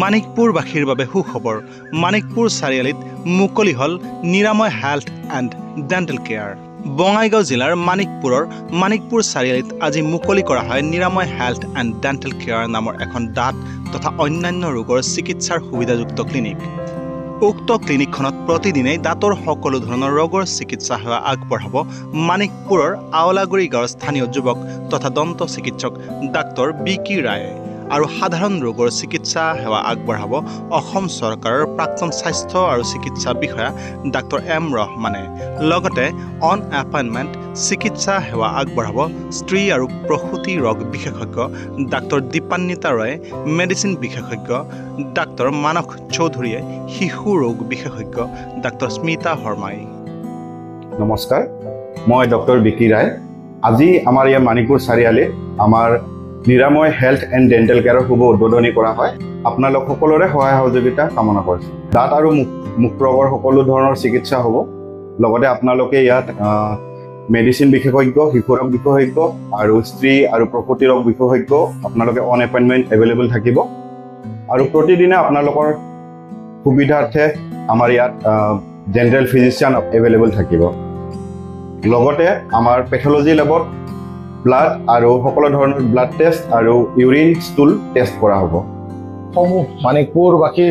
মানিকপুৰবাসীৰ বাবে সুখবৰ মানিকপুৰ চাৰিআলিত মুকলি হল নিৰাময় health and dental care Bongaigaon জিলাৰ মানিকপুৰ চাৰিআলিত আজি মুকলি কৰা হয় নিৰাময় হেল্থ এণ্ড ডেণ্টেল কেয়াৰ নামৰ এখন দাঁত তথা অন্যান্য ৰোগৰ চিকিৎসাৰ সুবিধাযুক্ত ক্লিনিক উক্ত ক্লিনিকখনত প্ৰতিদিনে দাঁতৰ সকলো ধৰণৰ ৰোগৰ চিকিৎসা সেৱা আগবঢ়াব মানিকপুৰৰ আওলাগুৰি গাঁৱৰ স্থানীয় যুৱক তথা দন্ত চিকিৎসক ডাক্তৰ বিকি ৰায়ে আৰু সাধাৰণ ৰোগৰ চিকিৎসা সেৱা আগবঢ়াব অসম চৰকাৰৰ প্ৰাক্তন স্বাস্থ্য আৰু চিকিৎসা বিষয়া ডাক্তৰ এম ৰহমানে লগতে অন এপইণ্টমেণ্ট চিকিৎসা সেৱা আগবঢ়াব স্ত্ৰী আৰু প্ৰসূতি ৰোগ বিশেষজ্ঞ ডাক্তৰ দীপান্বিতা ৰয়ে মেডিচিন বিশেষজ্ঞ ডাক্তৰ মানস চৌধুৰীয়ে শিশু ৰোগ বিশেষজ্ঞ ডাক্তৰ স্মিতা শৰ্মাই নমস্কাৰ মই ডক্টৰ বিকি ৰায় আজি আমাৰ ইয়াৰ মানিকপুৰ চাৰিআলিত আমাৰ নিৰাময় হেল্থ এণ্ড ডেণ্টেল কেয়াৰৰ শুভ উদ্বোধনী কৰা হয় আপোনালোক সকলোৰে সহায় সহযোগিতা কামনা কৰিছোঁ দাঁত আৰু মুখ ৰোগৰ সকলো ধৰণৰ চিকিৎসা হ'ব লগতে আপোনালোকে ইয়াত মেডিচিন বিশেষজ্ঞ শিশু ৰোগ বিশেষজ্ঞ আৰু স্ত্ৰী আৰু প্ৰসূতি ৰোগ বিশেষজ্ঞ আপোনালোকে অন এপইণ্টমেণ্ট এভেইলেবল থাকিব আৰু প্ৰতিদিনে আপোনালোকৰ সুবিধাৰ্থে আমাৰ ইয়াত জেনেৰেল ফিজিচিয়ান এভেইলেবল থাকিব লগতে আমাৰ পেথলজি লেবত ব্লাড আৰু সকলো ধৰণৰ ব্লাড টেষ্ট আৰু ইউৰিন ষ্টুল টেষ্ট কৰা হ'ব সমূহ মানিকপুৰবাসী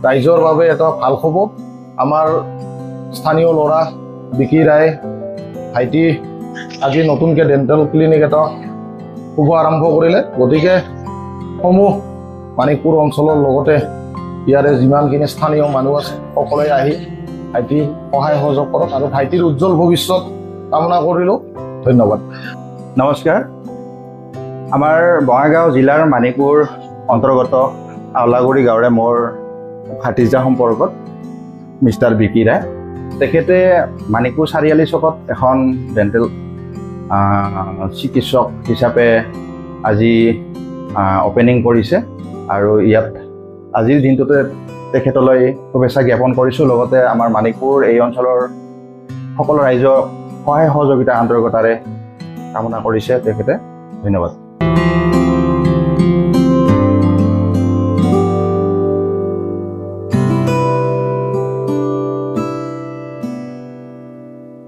ৰাইজৰ বাবে এটা ভাল খবৰ আমাৰ স্থানীয় ল'ৰা বিকি ৰায় ভাইটি আজি নতুনকৈ ডেণ্টেল ক্লিনিক এটা শুভ আৰম্ভ কৰিলে গতিকে সমূহ মানিকপুৰ অঞ্চলৰ লগতে ইয়াৰে যিমানখিনি স্থানীয় মানুহ আছে সকলোৱে আহি ভাইটি সহায় সহযোগ কৰক আৰু ভাইটিৰ উজ্জ্বল ভৱিষ্যত কামনা কৰিলোঁ ধন্যবাদ নমস্কাৰ আমাৰ বঙাইগাঁও জিলাৰ মানিকপুৰ অন্তৰ্গত আওলাগুৰি গাঁৱৰে মোৰ ভাতিজা সম্পৰ্কত মিষ্টাৰ বিকি ৰায় তেখেতে মানিকপুৰ চাৰিআলি চকত এখন ডেণ্টেল চিকিৎসক হিচাপে আজি অপেনিং কৰিছে আৰু ইয়াত আজিৰ দিনটোতে তেখেতলৈ শুভেচ্ছা জ্ঞাপন কৰিছোঁ লগতে আমাৰ মানিকপুৰ এই অঞ্চলৰ সকলো ৰাইজৰ সহায় সহযোগিতা আন্তৰিকতাৰে কামনা কৰিছে তেখেতে ধন্যবাদ